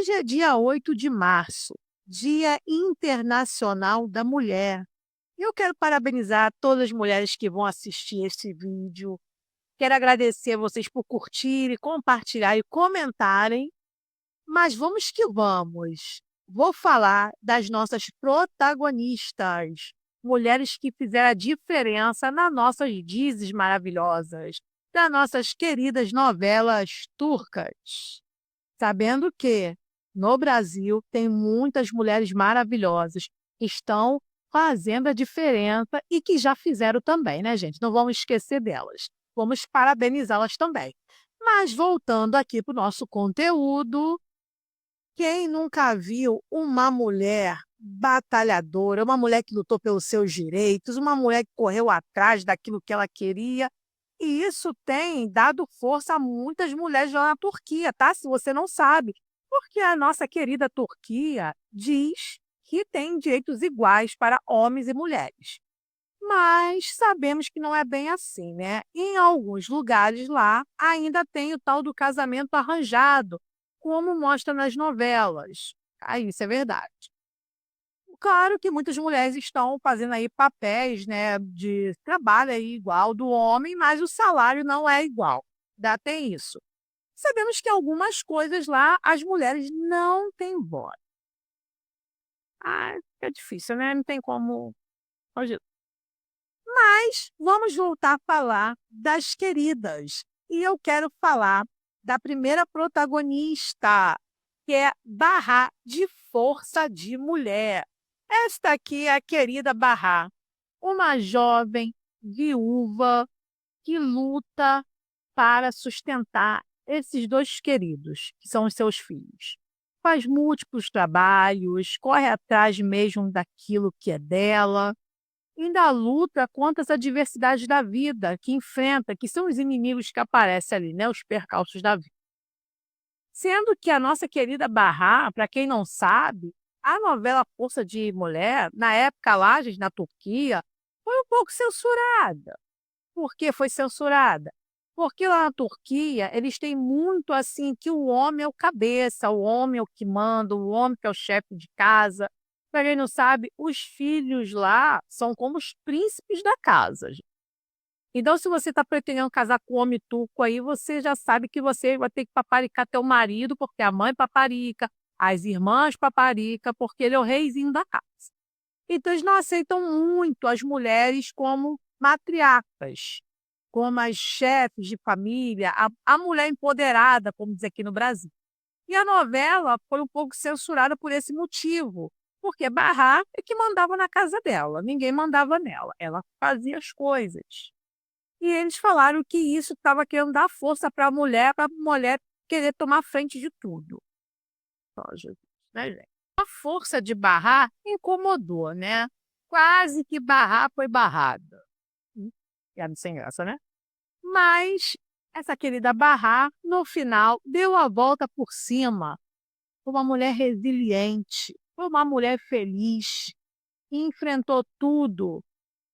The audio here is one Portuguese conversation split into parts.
Hoje é dia 8 de março, Dia Internacional da Mulher. E eu quero parabenizar todas as mulheres que vão assistir esse vídeo. Quero agradecer a vocês por curtirem, compartilhar e comentarem. Mas vamos que vamos. Vou falar das nossas protagonistas, mulheres que fizeram a diferença nas nossas dizes maravilhosas, das nossas queridas novelas turcas. Sabendo que no Brasil tem muitas mulheres maravilhosas que estão fazendo a diferença e que já fizeram também, né, gente? Não vamos esquecer delas. Vamos parabenizá-las também. Mas voltando aqui para o nosso conteúdo, quem nunca viu uma mulher batalhadora, uma mulher que lutou pelos seus direitos, uma mulher que correu atrás daquilo que ela queria? E isso tem dado força a muitas mulheres lá na Turquia, tá? Se você não sabe, porque a nossa querida Turquia diz que tem direitos iguais para homens e mulheres. Mas sabemos que não é bem assim, né? Em alguns lugares lá ainda tem o tal do casamento arranjado, como mostra nas novelas. Aí isso é verdade. Claro que muitas mulheres estão fazendo aí papéis, né, de trabalho aí igual do homem, mas o salário não é igual. Ainda tem isso. Sabemos que algumas coisas lá as mulheres não têm voz. Ah, é difícil, né? Não tem como fugir. Mas vamos voltar a falar das queridas. E eu quero falar da primeira protagonista, que é Barra de Força de Mulher. Esta aqui é a querida Barra, uma jovem viúva que luta para sustentar esses 2 queridos, que são os seus filhos. Faz múltiplos trabalhos, corre atrás mesmo daquilo que é dela, ainda luta contra as adversidades da vida que enfrenta, que são os inimigos que aparecem ali, né, os percalços da vida. Sendo que a nossa querida Bahar, para quem não sabe, a novela Força de Mulher, na época lá, gente, na Turquia, foi um pouco censurada. Por que foi censurada? Porque lá na Turquia, eles têm muito assim que o homem é o cabeça, o homem é o que manda, o homem que é o chefe de casa. Para quem não sabe, os filhos lá são como os príncipes da casa. Então, se você está pretendendo casar com um homem turco aí, você já sabe que você vai ter que paparicar teu marido, porque a mãe paparica, as irmãs paparica, porque ele é o reizinho da casa. Então, eles não aceitam muito as mulheres como matriarcas, como as chefes de família, a mulher empoderada, como diz aqui no Brasil. E a novela foi um pouco censurada por esse motivo, porque Barra é que mandava na casa dela, ninguém mandava nela, ela fazia as coisas. E eles falaram que isso estava querendo dar força para a mulher querer tomar frente de tudo. Ó, Jesus, né, gente? A força de barrar incomodou, né? Quase que barrar foi barrada. Piada sem graça, né? Mas essa querida Barra, no final, deu a volta por cima. Foi uma mulher resiliente, foi uma mulher feliz, que enfrentou tudo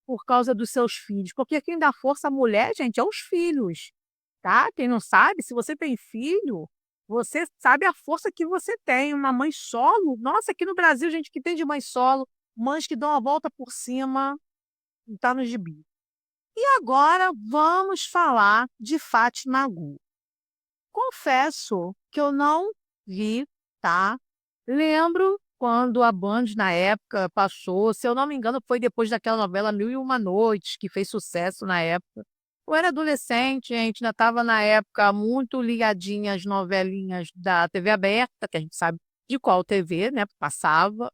por causa dos seus filhos. Porque quem dá força à mulher, gente, é os filhos, tá? Quem não sabe, se você tem filho, você sabe a força que você tem. Uma mãe solo, nossa, aqui no Brasil, gente que tem de mãe solo, mães que dão a volta por cima, não tá no gibi. E agora vamos falar de Fátima Gu. Confesso que eu não vi, tá? Lembro quando a Band, na época, passou, se eu não me engano, foi depois daquela novela Mil e Uma Noites, que fez sucesso na época. Eu era adolescente, gente, ainda estava na época muito ligadinha às novelinhas da TV aberta, que a gente sabe de qual TV, né, passava.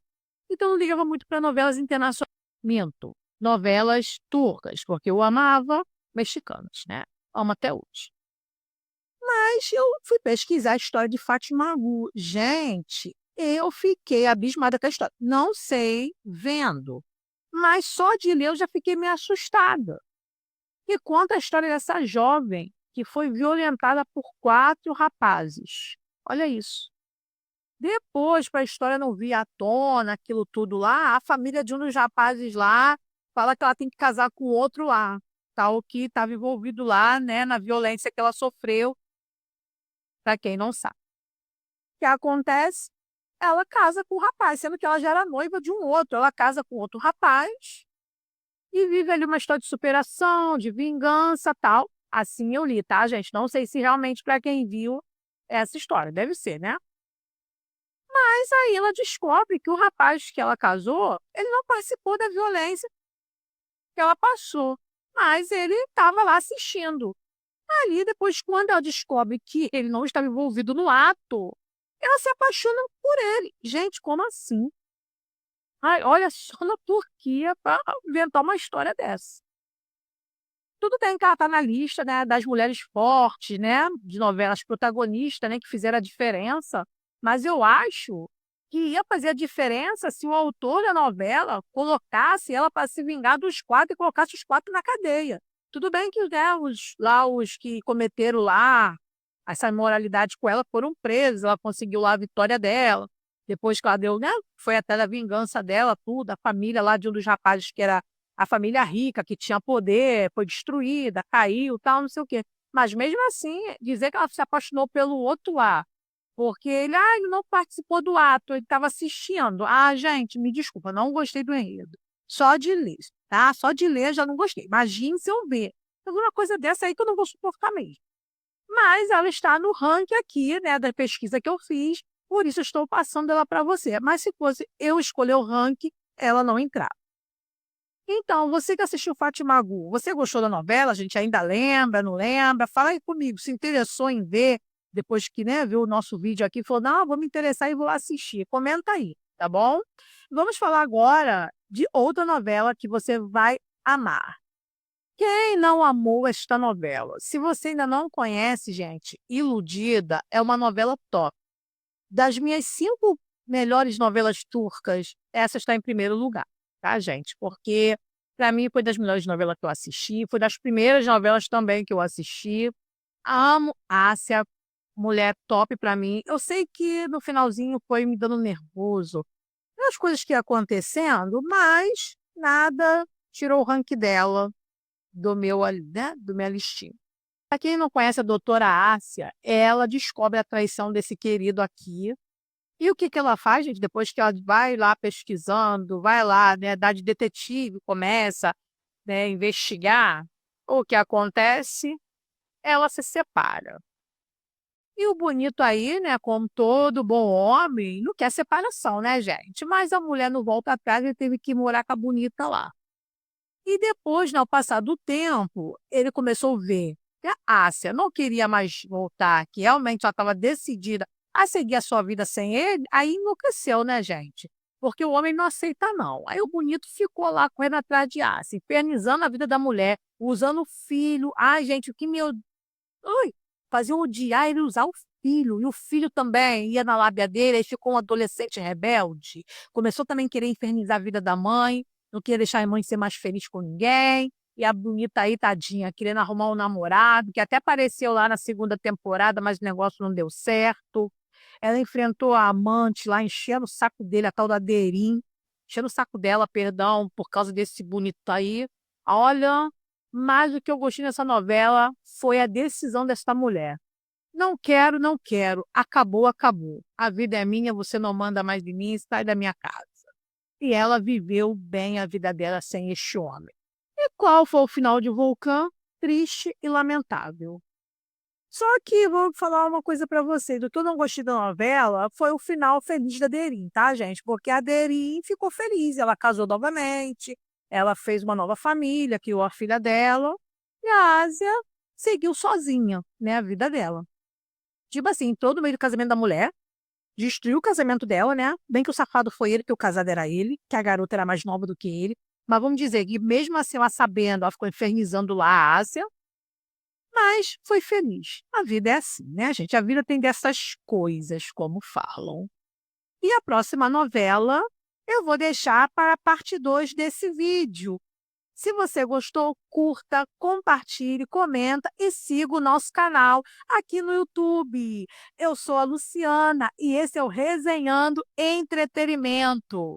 Então eu não ligava muito para novelas internacionais. Minto, novelas turcas, porque eu amava mexicanas, né? Amo até hoje. Mas eu fui pesquisar a história de Fátima Gu. Gente, eu fiquei abismada com a história. Não sei vendo, mas só de ler eu já fiquei meio assustada. E conta a história dessa jovem que foi violentada por 4 rapazes. Olha isso. Depois, para a história não vir à tona, aquilo tudo lá, a família de um dos rapazes lá fala que ela tem que casar com outro lá, tal que estava envolvido lá, né, na violência que ela sofreu, para quem não sabe. que acontece? Ela casa com o rapaz, sendo que ela já era noiva de um outro. Ela casa com outro rapaz e vive ali uma história de superação, de vingança, tal. Assim eu li, tá, gente? Não sei se realmente para quem viu essa história, deve ser, né? Mas aí ela descobre que o rapaz que ela casou, ele não participou da violência que ela passou, mas ele estava lá assistindo. Ali, depois, quando ela descobre que ele não estava envolvido no ato, ela se apaixona por ele. Gente, como assim? Ai, olha só na Turquia para inventar uma história dessa. Tudo bem que ela está na lista, né, das mulheres fortes, né, de novelas protagonistas, né, que fizeram a diferença, mas eu acho que ia fazer a diferença se o autor da novela colocasse ela para se vingar dos 4 e colocasse os 4 na cadeia. Tudo bem que, né, os que cometeram lá essa imoralidade com ela foram presos, ela conseguiu lá a vitória dela, depois que ela deu, né, foi até da vingança dela, tudo, a família lá de um dos rapazes que era a família rica, que tinha poder, foi destruída, caiu, tal, não sei o quê. Mas mesmo assim, dizer que ela se apaixonou pelo outro lá, porque ele não participou do ato, ele estava assistindo. Ah, gente, me desculpa, não gostei do enredo. Só de ler, tá? Só de ler já não gostei. Imagine se eu ver. Alguma coisa dessa aí que eu não vou suportar mesmo. Mas ela está no ranking aqui, né, da pesquisa que eu fiz, por isso eu estou passando ela para você. Mas se fosse eu escolher o ranking, ela não entrava. Então, você que assistiu Fátima Gu, você gostou da novela? A gente ainda lembra, não lembra? Fala aí comigo, se interessou em ver, depois que, né, viu o nosso vídeo aqui, falou, não, vou me interessar e vou assistir. Comenta aí, tá bom? Vamos falar agora de outra novela que você vai amar. Quem não amou esta novela? Se você ainda não conhece, gente, Iludida é uma novela top. Das minhas 5 melhores novelas turcas, essa está em primeiro lugar, tá, gente? Porque, para mim, foi das melhores novelas que eu assisti, foi das primeiras novelas também que eu assisti. Amo Ásia, mulher top para mim. Eu sei que no finalzinho foi me dando nervoso, as coisas que iam acontecendo, mas nada tirou o rank dela do meu ali, né, do minha listinha. Pra quem não conhece a doutora Ásia, ela descobre a traição desse querido aqui. E o que que ela faz, gente? Depois que ela vai lá pesquisando, vai lá, né, dar de detetive, começa, né, investigar, o que acontece? Ela se separa. E o bonito aí, né, como todo bom homem, não quer separação, né, gente? Mas a mulher não volta atrás e teve que morar com a bonita lá. E depois, né, ao passar do tempo, ele começou a ver que a Ásia não queria mais voltar, que realmente já estava decidida a seguir a sua vida sem ele, aí enlouqueceu, né, gente? Porque o homem não aceita, não. Aí o bonito ficou lá correndo atrás de Ásia, infernizando a vida da mulher, usando o filho. Ai, gente, o que me ui, fazia odiar ele usar o filho. E o filho também ia na lábia dele, aí ficou um adolescente rebelde. Começou também a querer infernizar a vida da mãe, não queria deixar a mãe ser mais feliz com ninguém. E a bonita aí, tadinha, querendo arrumar um namorado, que até apareceu lá na segunda temporada, mas o negócio não deu certo. Ela enfrentou a amante lá, enchendo o saco dele, a tal da Derim, enchendo o saco dela, perdão, por causa desse bonito aí. Olha, mas o que eu gostei nessa novela foi a decisão desta mulher. Não quero, não quero. Acabou, acabou. A vida é minha, você não manda mais de mim, sai da minha casa. E ela viveu bem a vida dela sem este homem. E qual foi o final de Vulcã? Triste e lamentável. Só que vou falar uma coisa para vocês, o que eu não gostei da novela foi o final feliz da Derim, tá, gente? Porque a Derim ficou feliz, ela casou novamente, ela fez uma nova família, criou a filha dela, e a Ásia seguiu sozinha, né, a vida dela. Tipo assim, todo meio do casamento da mulher, destruiu o casamento dela, né? Bem que o safado foi ele, que o casado era ele, que a garota era mais nova do que ele. Mas vamos dizer que mesmo assim, ela sabendo, ela ficou infernizando lá a Ásia, mas foi feliz. A vida é assim, né, gente? A vida tem dessas coisas, como falam. E a próxima novela eu vou deixar para a parte 2 desse vídeo. Se você gostou, curta, compartilhe, comenta e siga o nosso canal aqui no YouTube. Eu sou a Luciana e esse é o Resenhando Entretenimento.